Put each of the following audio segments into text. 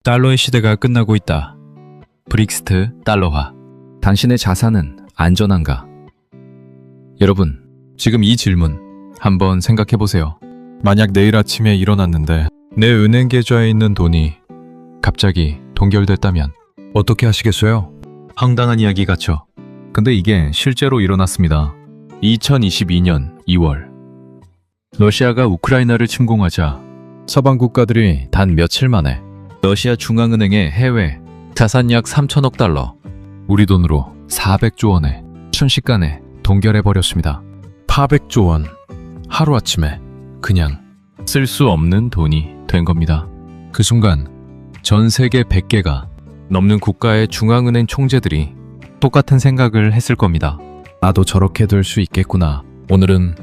달러의 시대가 끝나고 있다. 브릭스 달러화. 당신의 자산은 안전한가? 여러분, 지금 이 질문 한번 생각해 보세요. 만약 내일 아침에 일어났는데 내 은행 계좌에 있는 돈이 갑자기 동결됐다면 어떻게 하시겠어요? 황당한 이야기 같죠? 근데 이게 실제로 일어났습니다. 2022년 2월 러시아가 우크라이나를 침공하자 서방 국가들이 단 며칠 만에 러시아 중앙은행의 해외 자산 약 3천억 달러, 우리 돈으로 400조 원에 순식간에 동결해버렸습니다. 800조 원, 하루아침에 그냥 쓸 수 없는 돈이 된 겁니다. 그 순간 전 세계 100개가 넘는 국가의 중앙은행 총재들이 똑같은 생각을 했을 겁니다. 나도 저렇게 될 수 있겠구나. 오늘은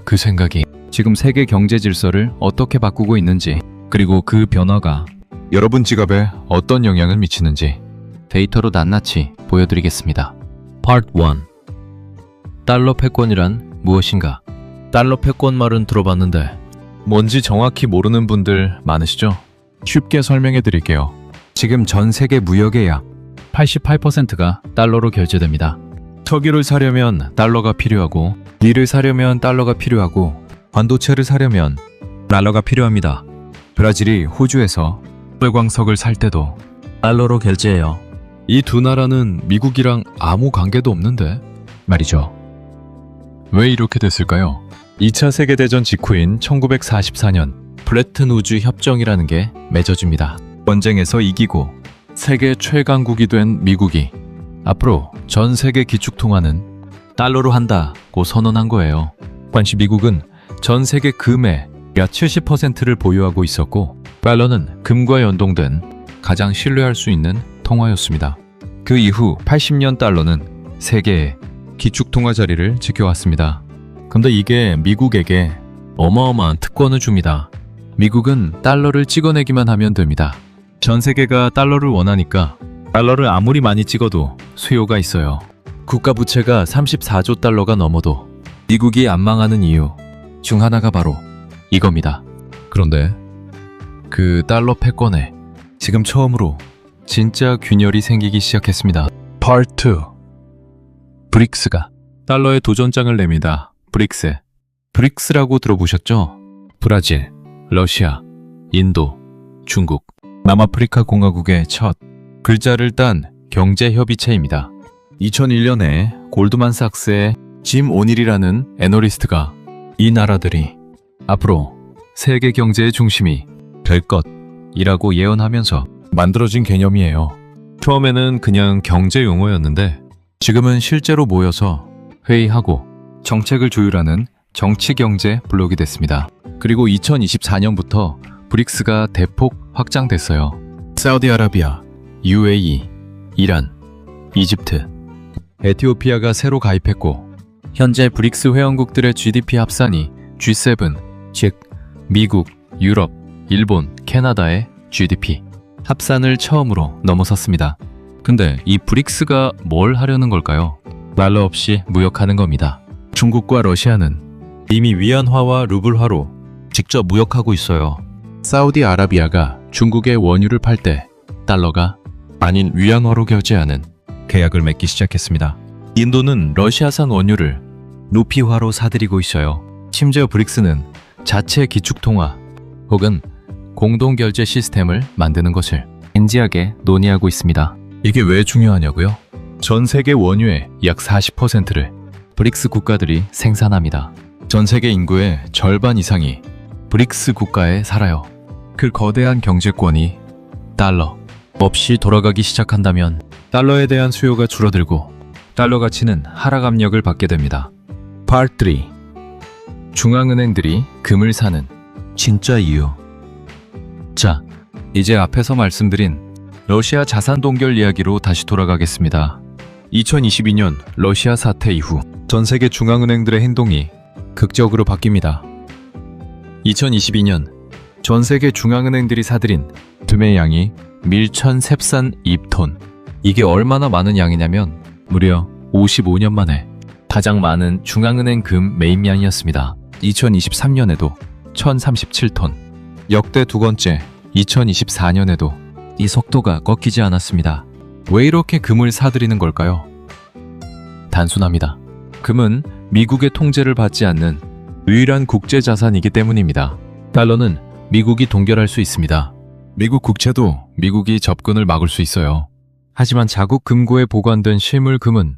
그 생각이 지금 세계 경제 질서를 어떻게 바꾸고 있는지, 그리고 그 변화가 여러분 지갑에 어떤 영향을 미치는지 데이터로 낱낱이 보여드리겠습니다. Part 1. 달러 패권이란 무엇인가? 달러 패권 말은 들어봤는데 뭔지 정확히 모르는 분들 많으시죠? 쉽게 설명해 드릴게요. 지금 전 세계 무역의 약 88%가 달러로 결제됩니다. 석유를 사려면 달러가 필요하고, 밀을 사려면 달러가 필요하고, 반도체를 사려면 달러가 필요합니다. 브라질이 호주에서 쇠광석을 살 때도 달러로 결제해요. 이 두 나라는 미국이랑 아무 관계도 없는데 말이죠. 왜 이렇게 됐을까요? 2차 세계대전 직후인 1944년 브레튼 우즈 협정이라는 게 맺어집니다. 전쟁에서 이기고 세계 최강국이 된 미국이 앞으로 전 세계 기축통화는 달러로 한다고 선언한 거예요. 당시 미국은 전 세계 금의 약 70%를 보유하고 있었고, 달러는 금과 연동된 가장 신뢰할 수 있는 통화였습니다. 그 이후 80년 달러는 세계의 기축통화 자리를 지켜왔습니다. 근데 이게 미국에게 어마어마한 특권을 줍니다. 미국은 달러를 찍어내기만 하면 됩니다. 전 세계가 달러를 원하니까 달러를 아무리 많이 찍어도 수요가 있어요. 국가 부채가 34조 달러가 넘어도 미국이 안 망하는 이유 중 하나가 바로 이겁니다. 그런데 그 달러 패권에 지금 처음으로 진짜 균열이 생기기 시작했습니다. Part 2. 브릭스가 달러의 도전장을 냅니다. 브릭스라고 들어보셨죠? 브라질, 러시아, 인도, 중국, 남아프리카 공화국의 첫 글자를 딴 경제협의체입니다. 2001년에 골드만삭스의 짐 오닐이라는 애널리스트가 이 나라들이 앞으로 세계 경제의 중심이 될 것이라고 예언하면서 만들어진 개념이에요. 처음에는 그냥 경제 용어였는데 지금은 실제로 모여서 회의하고 정책을 조율하는 정치경제 블록이 됐습니다. 그리고 2024년부터 브릭스가 대폭 확장됐어요. 사우디아라비아, UAE, 이란, 이집트, 에티오피아가 새로 가입했고, 현재 브릭스 회원국들의 GDP 합산이 G7, 즉 미국, 유럽, 일본, 캐나다의 GDP 합산을 처음으로 넘어섰습니다. 근데 이 브릭스가 뭘 하려는 걸까요? 달러 없이 무역하는 겁니다. 중국과 러시아는 이미 위안화와 루블화로 직접 무역하고 있어요. 사우디아라비아가 중국의 원유를 팔 때 달러가 아닌 위안화로 결제하는 계약을 맺기 시작했습니다. 인도는 러시아산 원유를 루피화로 사들이고 있어요. 심지어 브릭스는 자체 기축통화 혹은 공동결제 시스템을 만드는 것을 진지하게 논의하고 있습니다. 이게 왜 중요하냐고요? 전 세계 원유의 약 40%를 브릭스 국가들이 생산합니다. 전 세계 인구의 절반 이상이 브릭스 국가에 살아요. 그 거대한 경제권이 달러 없이 돌아가기 시작한다면 달러에 대한 수요가 줄어들고 달러 가치는 하락 압력을 받게 됩니다. Part 3. 중앙은행들이 금을 사는 진짜 이유. 자, 이제 앞에서 말씀드린 러시아 자산 동결 이야기로 다시 돌아가겠습니다. 2022년 러시아 사태 이후 전 세계 중앙은행들의 행동이 극적으로 바뀝니다. 2022년 전 세계 중앙은행들이 사들인 금의 양이 밀천 셉산 2톤. 이게 얼마나 많은 양이냐면 무려 55년 만에 가장 많은 중앙은행 금 매입량이었습니다. 2023년에도 1037톤. 역대 두 번째 2024년에도 이 속도가 꺾이지 않았습니다. 왜 이렇게 금을 사들이는 걸까요? 단순합니다. 금은 미국의 통제를 받지 않는 유일한 국제 자산이기 때문입니다. 달러는 미국이 동결할 수 있습니다. 미국 국채도 미국이 접근을 막을 수 있어요. 하지만 자국 금고에 보관된 실물 금은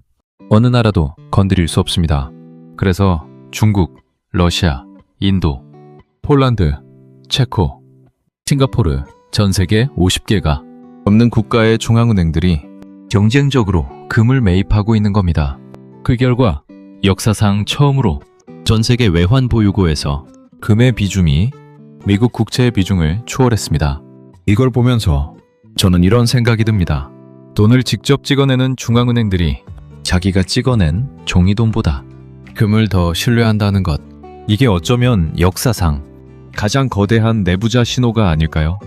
어느 나라도 건드릴 수 없습니다. 그래서 중국, 러시아, 인도, 폴란드, 체코, 싱가포르 전 세계 50개가 넘는 국가의 중앙은행들이 경쟁적으로 금을 매입하고 있는 겁니다. 그 결과 역사상 처음으로 전 세계 외환 보유고에서 금의 비중이 미국 국채의 비중을 초월했습니다. 이걸 보면서 저는 이런 생각이 듭니다. 돈을 직접 찍어내는 중앙은행들이 자기가 찍어낸 종이돈보다 금을 더 신뢰한다는 것. 이게 어쩌면 역사상 가장 거대한 내부자 신호가 아닐까요?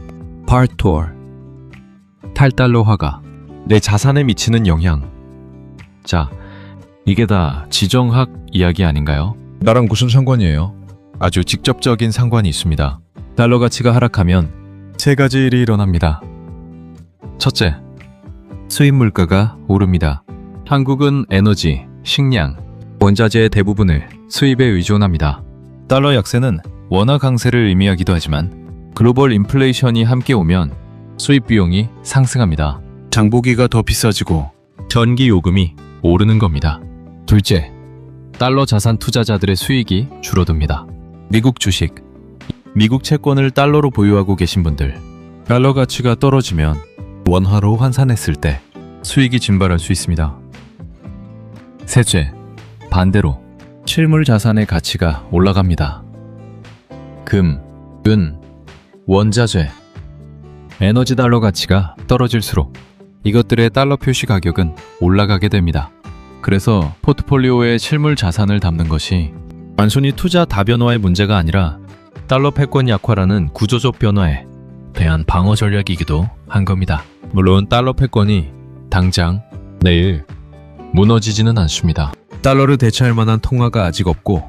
Part 2. 탈달러화가 내 자산에 미치는 영향. 자, 이게 다 지정학 이야기 아닌가요? 나랑 무슨 상관이에요? 아주 직접적인 상관이 있습니다. 달러 가치가 하락하면 세 가지 일이 일어납니다. 첫째, 수입 물가가 오릅니다. 한국은 에너지, 식량, 원자재의 대부분을 수입에 의존합니다. 달러 약세는 원화 강세를 의미하기도 하지만 글로벌 인플레이션이 함께 오면 수입 비용이 상승합니다. 장보기가 더 비싸지고 전기 요금이 오르는 겁니다. 둘째, 달러 자산 투자자들의 수익이 줄어듭니다. 미국 주식, 미국 채권을 달러로 보유하고 계신 분들, 달러 가치가 떨어지면 원화로 환산했을 때 수익이 증발할 수 있습니다. 셋째, 반대로 실물 자산의 가치가 올라갑니다. 금, 은, 원자재, 에너지 달러 가치가 떨어질수록 이것들의 달러 표시 가격은 올라가게 됩니다. 그래서 포트폴리오에 실물 자산을 담는 것이 단순히 투자 다변화의 문제가 아니라 달러 패권 약화라는 구조적 변화에 대한 방어 전략이기도 한 겁니다. 물론 달러 패권이 당장 내일 무너지지는 않습니다. 달러를 대체할 만한 통화가 아직 없고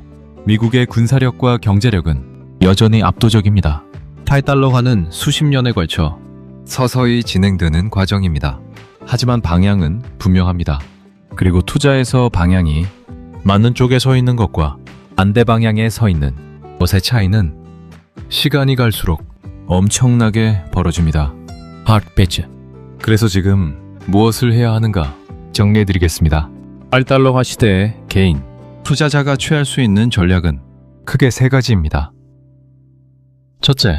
미국의 군사력과 경제력은 여전히 압도적입니다. 탈달러화는 수십 년에 걸쳐 서서히 진행되는 과정입니다. 하지만 방향은 분명합니다. 그리고 투자에서 방향이 맞는 쪽에 서 있는 것과 반대 방향에 서 있는 것의 차이는 시간이 갈수록 엄청나게 벌어집니다. 핫배즈. 그래서 지금 무엇을 해야 하는가 정리해드리겠습니다. 탈달러화 시대의 개인, 투자자가 취할 수 있는 전략은 크게 세 가지입니다. 첫째,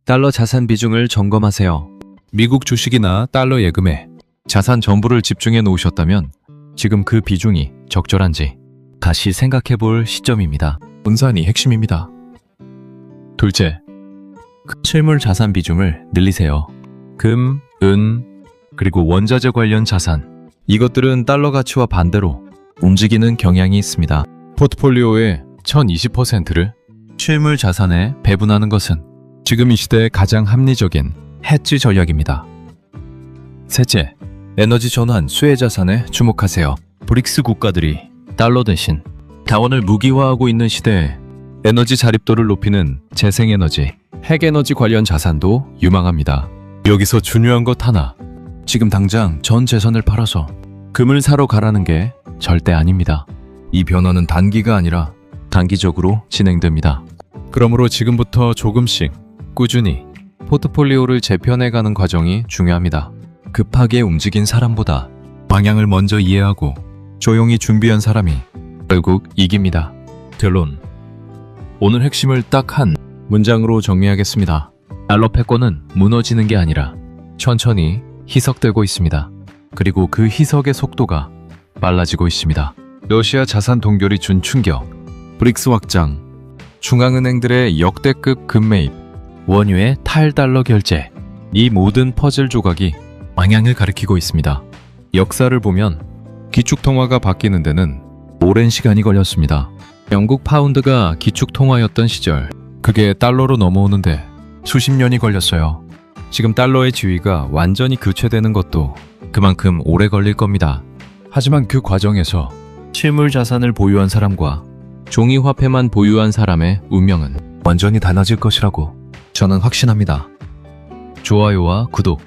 달러 자산 비중을 점검하세요. 미국 주식이나 달러 예금에 자산 전부를 집중해 놓으셨다면 지금 그 비중이 적절한지 다시 생각해 볼 시점입니다. 분산이 핵심입니다. 둘째, 실물 자산 비중을 늘리세요. 금, 은, 그리고 원자재 관련 자산. 이것들은 달러 가치와 반대로 움직이는 경향이 있습니다. 포트폴리오의 1020%를 실물 자산에 배분하는 것은 지금 이 시대의 가장 합리적인 해지 전략입니다. 셋째, 에너지 전환 수혜 자산에 주목하세요. 브릭스 국가들이 달러 대신 자원을 무기화하고 있는 시대에 에너지 자립도를 높이는 재생에너지, 핵에너지 관련 자산도 유망합니다. 여기서 중요한 것 하나, 지금 당장 전 재산을 팔아서 금을 사러 가라는 게 절대 아닙니다. 이 변화는 단기가 아니라 단기적으로 진행됩니다. 그러므로 지금부터 조금씩 꾸준히 포트폴리오를 재편해가는 과정이 중요합니다. 급하게 움직인 사람보다 방향을 먼저 이해하고 조용히 준비한 사람이 결국 이깁니다. 결론. 오늘 핵심을 딱 한 문장으로 정리하겠습니다. 달러 패권은 무너지는 게 아니라 천천히 희석되고 있습니다. 그리고 그 희석의 속도가 빨라지고 있습니다. 러시아 자산 동결이 준 충격, 브릭스 확장, 중앙은행들의 역대급 금매입, 원유의 탈달러 결제, 이 모든 퍼즐 조각이 방향을 가리키고 있습니다. 역사를 보면 기축통화가 바뀌는 데는 오랜 시간이 걸렸습니다. 영국 파운드가 기축통화였던 시절, 그게 달러로 넘어오는데 수십 년이 걸렸어요. 지금 달러의 지위가 완전히 교체되는 것도 그만큼 오래 걸릴 겁니다. 하지만 그 과정에서 실물 자산을 보유한 사람과 종이 화폐만 보유한 사람의 운명은 완전히 달라질 것이라고 저는 확신합니다. 좋아요와 구독,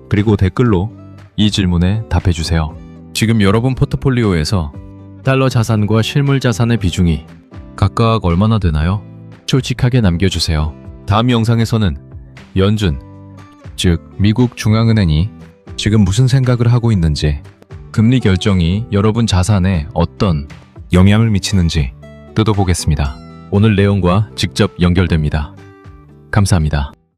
그리고 댓글로 이 질문에 답해주세요. 지금 여러분 포트폴리오에서 달러 자산과 실물 자산의 비중이 각각 얼마나 되나요? 솔직하게 남겨주세요. 다음 영상에서는 연준, 즉 미국 중앙은행이 지금 무슨 생각을 하고 있는지, 금리 결정이 여러분 자산에 어떤 영향을 미치는지 뜯어보겠습니다. 오늘 내용과 직접 연결됩니다. 감사합니다.